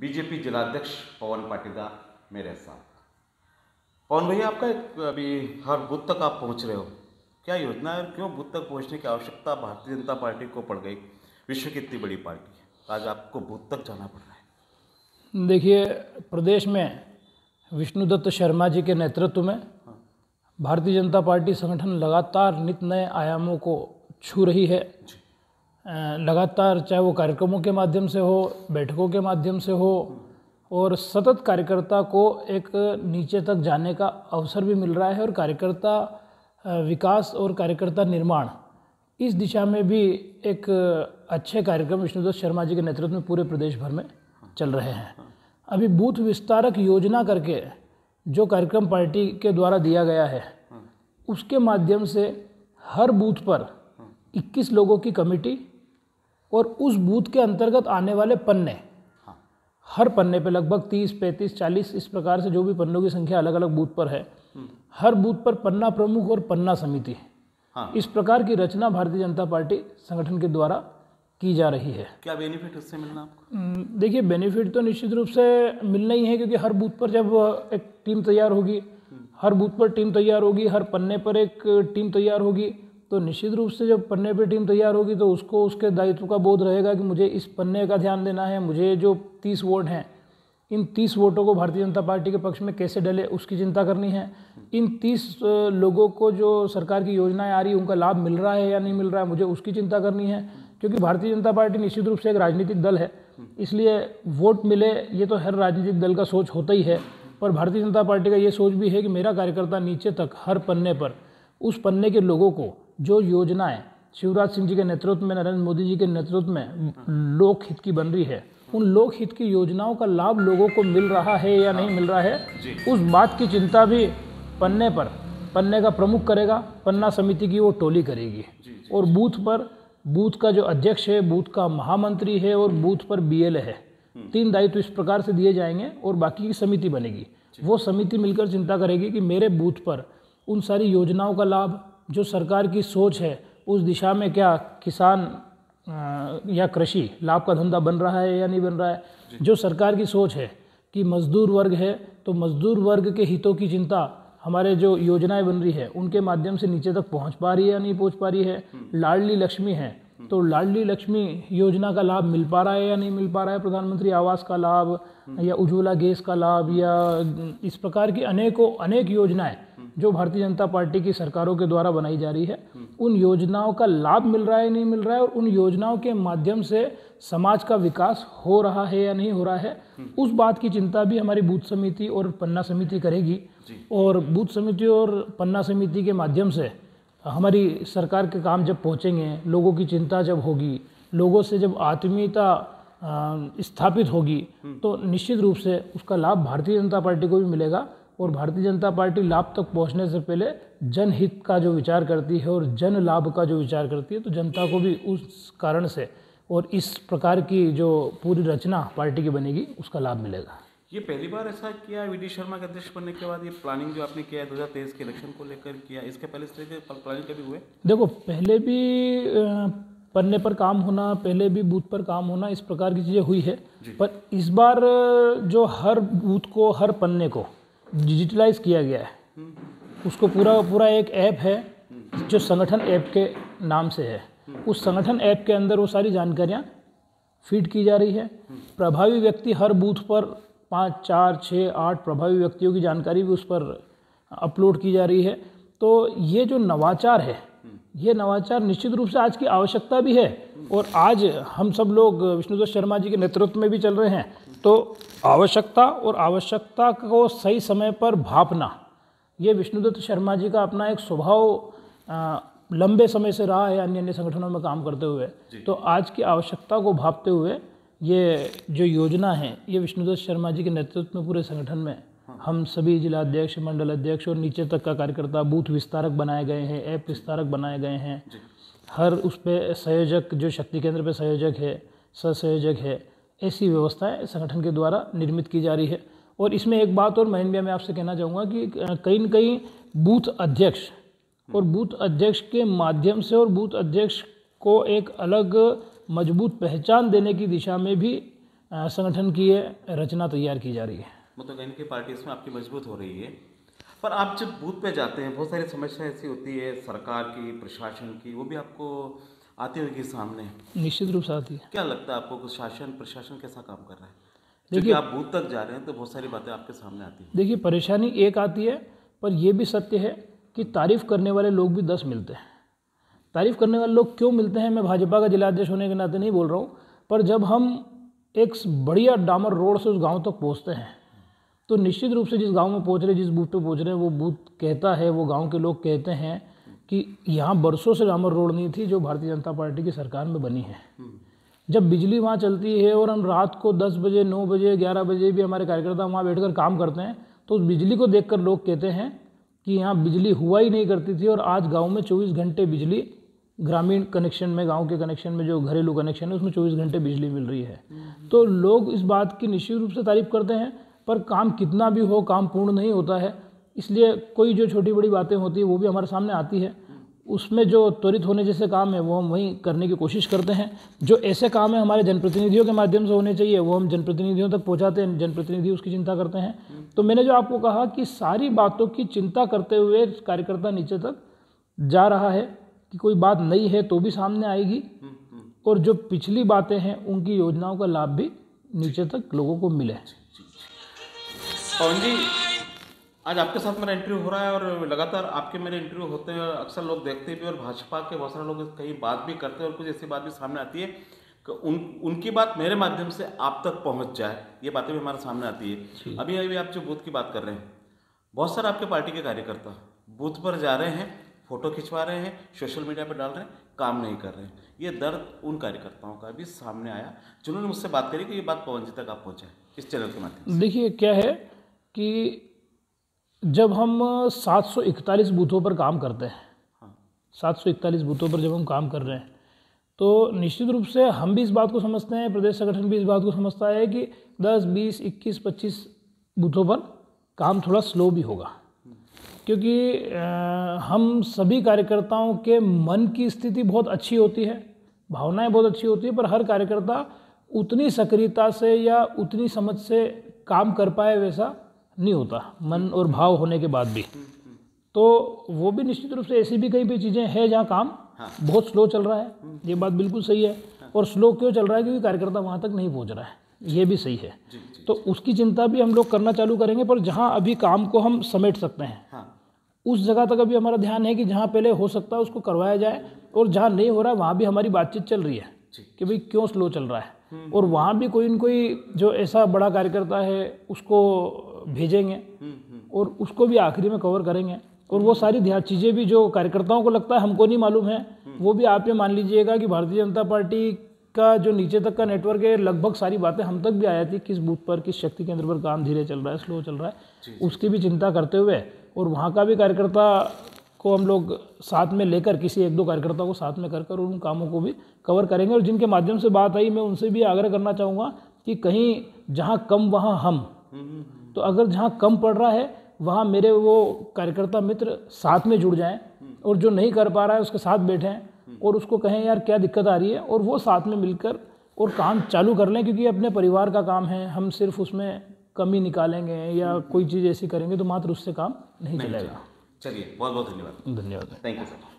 BJP जिलाध्यक्ष पवन पाटीदार मेरे साथ। पवन भैया, आपका अभी हर बूथ तक आप पहुंच रहे हो, क्या योजना है और क्यों बूथ तक पहुंचने की आवश्यकता भारतीय जनता पार्टी को पड़ गई? विश्व की इतनी बड़ी पार्टी है, आज आपको बूथ तक जाना पड़ रहा है। देखिए, प्रदेश में विष्णुदत्त शर्मा जी के नेतृत्व में भारतीय जनता पार्टी संगठन लगातार नित नए आयामों को छू रही है। लगातार चाहे वो कार्यक्रमों के माध्यम से हो, बैठकों के माध्यम से हो, और सतत कार्यकर्ता को एक नीचे तक जाने का अवसर भी मिल रहा है और कार्यकर्ता विकास और कार्यकर्ता निर्माण, इस दिशा में भी एक अच्छे कार्यक्रम विष्णुदत्त शर्मा जी के नेतृत्व में पूरे प्रदेश भर में चल रहे हैं। अभी बूथ विस्तारक योजना करके जो कार्यक्रम पार्टी के द्वारा दिया गया है, उसके माध्यम से हर बूथ पर 21 लोगों की कमेटी और उस बूथ के अंतर्गत आने वाले पन्ने, हर पन्ने पे लगभग 30, 35, 40 इस प्रकार से जो भी पन्नों की संख्या अलग अलग बूथ पर है, हर बूथ पर पन्ना प्रमुख और पन्ना समिति, इस प्रकार की रचना भारतीय जनता पार्टी संगठन के द्वारा की जा रही है। क्या बेनिफिट उससे मिलना आपको? देखिए, बेनिफिट तो निश्चित रूप से मिलना ही है, क्योंकि हर बूथ पर जब एक टीम तैयार होगी, हर बूथ पर टीम तैयार होगी, हर पन्ने पर एक टीम तैयार होगी, तो निश्चित रूप से जब पन्ने पे टीम तैयार होगी तो उसको उसके दायित्व का बोध रहेगा कि मुझे इस पन्ने का ध्यान देना है, मुझे जो 30 वोट हैं, इन 30 वोटों को भारतीय जनता पार्टी के पक्ष में कैसे डले उसकी चिंता करनी है। इन 30 लोगों को जो सरकार की योजनाएं आ रही है उनका लाभ मिल रहा है या नहीं मिल रहा है, मुझे उसकी चिंता करनी है, क्योंकि भारतीय जनता पार्टी निश्चित रूप से एक राजनीतिक दल है, इसलिए वोट मिले ये तो हर राजनीतिक दल का सोच होता ही है। पर भारतीय जनता पार्टी का ये सोच भी है कि मेरा कार्यकर्ता नीचे तक हर पन्ने पर उस पन्ने के लोगों को जो योजनाएं शिवराज सिंह जी के नेतृत्व में, नरेंद्र मोदी जी के नेतृत्व में लोक हित की बन रही है, उन लोक हित की योजनाओं का लाभ लोगों को मिल रहा है या नहीं मिल रहा है, उस बात की चिंता भी पन्ने पर पन्ने का प्रमुख करेगा, पन्ना समिति की वो टोली करेगी, और बूथ पर बूथ का जो अध्यक्ष है, बूथ का महामंत्री है और बूथ पर BL है, 3 दायित्व इस प्रकार से दिए जाएंगे और बाकी की समिति बनेगी। वो समिति मिलकर चिंता करेगी कि मेरे बूथ पर उन सारी योजनाओं का लाभ, जो सरकार की सोच है उस दिशा में क्या किसान या कृषि लाभ का धंधा बन रहा है या नहीं बन रहा है। जो सरकार की सोच है कि मजदूर वर्ग है तो मजदूर वर्ग के हितों की चिंता हमारे जो योजनाएं बन रही है उनके माध्यम से नीचे तक पहुंच पा रही है या नहीं पहुंच पा रही है। लाडली लक्ष्मी है तो लाडली लक्ष्मी योजना का लाभ मिल पा रहा है या नहीं मिल पा रहा है, प्रधानमंत्री आवास का लाभ या उज्ज्वला गैस का लाभ या इस प्रकार की अनेक योजनाएं जो भारतीय जनता पार्टी की सरकारों के द्वारा बनाई जा रही है, उन योजनाओं का लाभ मिल रहा है नहीं मिल रहा है, और उन योजनाओं के माध्यम से समाज का विकास हो रहा है या नहीं हो रहा है, उस बात की चिंता भी हमारी बूथ समिति और पन्ना समिति करेगी। और बूथ समिति और पन्ना समिति के माध्यम से हमारी सरकार के काम जब पहुंचेंगे, लोगों की चिंता जब होगी, लोगों से जब आत्मीयता स्थापित होगी, तो निश्चित रूप से उसका लाभ भारतीय जनता पार्टी को भी मिलेगा। और भारतीय जनता पार्टी लाभ तक पहुंचने से पहले जनहित का जो विचार करती है और जन लाभ का जो विचार करती है, तो जनता को भी उस कारण से और इस प्रकार की जो पूरी रचना पार्टी की बनेगी उसका लाभ मिलेगा। ये पहली बार ऐसा किया VD शर्मा के अध्यक्ष बनने के बाद? ये प्लानिंग जो आपने किया है 2023 के इलेक्शन को लेकर किया, इसके पहले इस तरह के प्लानिंग कभी हुए? देखो, पहले भी पन्ने पर काम होना, पहले भी बूथ पर काम होना, इस प्रकार की चीज़ें हुई है, पर इस बार जो हर बूथ को, हर पन्ने को डिजिटलाइज किया गया है, उसको पूरा एक ऐप है जो संगठन ऐप के नाम से है। उस संगठन ऐप के अंदर वो सारी जानकारियाँ फीड की जा रही है। प्रभावी व्यक्ति हर बूथ पर 5, 4, 6, 8 प्रभावी व्यक्तियों की जानकारी भी उस पर अपलोड की जा रही है। तो ये जो नवाचार है, ये नवाचार निश्चित रूप से आज की आवश्यकता भी है, और आज हम सब लोग विष्णुदत्त शर्मा जी के नेतृत्व में भी चल रहे हैं, तो आवश्यकता को सही समय पर भांपना, ये विष्णुदत्त शर्मा जी का अपना एक स्वभाव लंबे समय से रहा है अन्य संगठनों में काम करते हुए। तो आज की आवश्यकता को भांपते हुए ये जो योजना है, ये विष्णुदत्त शर्मा जी के नेतृत्व में पूरे संगठन में हम सभी जिलाध्यक्ष, मंडल अध्यक्ष और नीचे तक का कार्यकर्ता, बूथ विस्तारक बनाए गए हैं, ऐप विस्तारक बनाए गए हैं, हर उस पर संयोजक, जो शक्ति केंद्र पे संयोजक है, सहसंयोजक है, ऐसी व्यवस्थाएं संगठन के द्वारा निर्मित की जा रही है। और इसमें एक बात और महेंद्र भैया मैं आपसे कहना चाहूँगा कि कहीं न कहीं बूथ अध्यक्ष और बूथ अध्यक्ष के माध्यम से और बूथ अध्यक्ष को एक अलग मजबूत पहचान देने की दिशा में भी संगठन की ये रचना तैयार की जा रही है। मतलब कहीं ना कहीं पार्टी इसमें आपकी मजबूत हो रही है। पर आप जब बूथ पे जाते हैं, बहुत सारी समस्याएं ऐसी होती है सरकार की, प्रशासन की, वो भी आपको आती होगी सामने। निश्चित रूप से आती है। क्या लगता है आपको कि शासन प्रशासन कैसा काम कर रहा है? क्योंकि आप बूथ तक जा रहे हैं तो बहुत सारी बातें आपके सामने आती हैं। देखिए, परेशानी एक आती है, पर यह भी सत्य है कि तारीफ करने वाले लोग भी 10 मिलते हैं। तारीफ करने वाले लोग क्यों मिलते हैं, मैं भाजपा का जिलाध्यक्ष होने के नाते नहीं बोल रहा हूँ, पर जब हम एक बढ़िया डामर रोड से उस गांव तक पहुंचते हैं तो निश्चित रूप से जिस गांव में पहुंच रहे, जिस बूथ पे पहुंच रहे हैं, वो बूथ कहता है, वो गांव के लोग कहते हैं कि यहाँ बरसों से डामर रोड नहीं थी जो भारतीय जनता पार्टी की सरकार में बनी है। जब बिजली वहाँ चलती है और हम रात को 10 बजे, 9 बजे, 11 बजे भी हमारे कार्यकर्ता वहाँ बैठकर काम करते हैं, तो उस बिजली को देखकर लोग कहते हैं कि यहाँ बिजली हुआ ही नहीं करती थी और आज गाँव में 24 घंटे बिजली, ग्रामीण कनेक्शन में, गांव के कनेक्शन में जो घरेलू कनेक्शन है उसमें 24 घंटे बिजली मिल रही है। तो लोग इस बात की निश्चित रूप से तारीफ करते हैं, पर काम कितना भी हो, काम पूर्ण नहीं होता है। इसलिए कोई जो छोटी बड़ी बातें होती है वो भी हमारे सामने आती है, उसमें जो त्वरित होने जैसे काम है वो हम वहीं करने की कोशिश करते हैं। जो ऐसे काम है हमारे जनप्रतिनिधियों के माध्यम से होने चाहिए वो हम जनप्रतिनिधियों तक पहुँचाते हैं, जनप्रतिनिधि उसकी चिंता करते हैं। तो मैंने जो आपको कहा कि सारी बातों की चिंता करते हुए कार्यकर्ता नीचे तक जा रहा है कि कोई बात नई है तो भी सामने आएगी, और जो पिछली बातें हैं उनकी योजनाओं का लाभ भी नीचे तक लोगों को मिले। पवन जी, आज आपके साथ मेरा इंटरव्यू हो रहा है और लगातार आपके मेरे इंटरव्यू होते हैं, अक्सर लोग देखते भी और भाजपा के बहुत सारे लोग कई बात भी करते हैं और कुछ ऐसी बात भी सामने आती है कि उनकी बात मेरे माध्यम से आप तक पहुंच जाए, ये बातें भी हमारे सामने आती है। अभी अभी आप जो बूथ की बात कर रहे हैं, बहुत सारे आपके पार्टी के कार्यकर्ता बूथ पर जा रहे हैं, फोटो खिंचवा रहे हैं, सोशल मीडिया पर डाल रहे हैं, काम नहीं कर रहे हैं। ये दर्द उन कार्यकर्ताओं का भी सामने आया जिन्होंने मुझसे बात करी कि ये बात पवन जी तक आप पहुँचाए इस चैनल के माध्यम से। देखिए, क्या है कि जब हम 741 बूथों पर काम करते हैं, 741 बूथों पर जब हम काम कर रहे हैं, तो निश्चित रूप से हम भी इस बात को समझते हैं, प्रदेश संगठन भी इस बात को समझता है कि 10, 20, 21, 25 बूथों पर काम थोड़ा स्लो भी होगा, क्योंकि हम सभी कार्यकर्ताओं के मन की स्थिति बहुत अच्छी होती है, भावनाएं बहुत अच्छी होती है, पर हर कार्यकर्ता उतनी सक्रियता से या उतनी समझ से काम कर पाए वैसा नहीं होता, मन और भाव होने के बाद भी। तो वो भी निश्चित रूप से ऐसी भी कई भी चीज़ें हैं जहाँ काम बहुत स्लो चल रहा है, ये बात बिल्कुल सही है। और स्लो क्यों चल रहा है? क्योंकि कार्यकर्ता वहाँ तक नहीं पहुँच रहा है, ये भी सही है। तो उसकी चिंता भी हम लोग करना चालू करेंगे, पर जहाँ अभी काम को हम समेट सकते हैं उस जगह तक अभी हमारा ध्यान है कि जहाँ पहले हो सकता है उसको करवाया जाए, और जहाँ नहीं हो रहा है वहाँ भी हमारी बातचीत चल रही है कि भाई क्यों स्लो चल रहा है, और वहाँ भी कोई न कोई जो ऐसा बड़ा कार्यकर्ता है उसको भेजेंगे और उसको भी आखिरी में कवर करेंगे। और वो सारी चीज़ें भी जो कार्यकर्ताओं को लगता है हमको नहीं मालूम है, वो भी आप ये मान लीजिएगा कि भारतीय जनता पार्टी का जो नीचे तक का नेटवर्क है, लगभग सारी बातें हम तक भी आया थी, किस बूथ पर, किस शक्ति केंद्र पर काम धीरे चल रहा है, स्लो चल रहा है, उसकी भी चिंता करते हुए, और वहाँ का भी कार्यकर्ता को हम लोग साथ में लेकर, किसी 1-2 कार्यकर्ता को साथ में कर उन कामों को भी कवर करेंगे। और जिनके माध्यम से बात आई, मैं उनसे भी आग्रह करना चाहूँगा कि कहीं जहाँ कम वहाँ हम, तो अगर जहाँ कम पड़ रहा है वहाँ मेरे वो कार्यकर्ता मित्र साथ में जुड़ जाएं, और जो नहीं कर पा रहा है उसके साथ बैठें और उसको कहें यार क्या दिक्कत आ रही है, और वो साथ में मिलकर और काम चालू कर लें, क्योंकि अपने परिवार का काम है, हम सिर्फ उसमें कमी निकालेंगे या कोई चीज़ ऐसी करेंगे तो मात्र उससे काम नहीं चलेगा। चलिए, बहुत बहुत धन्यवाद। धन्यवाद। Thank you sir.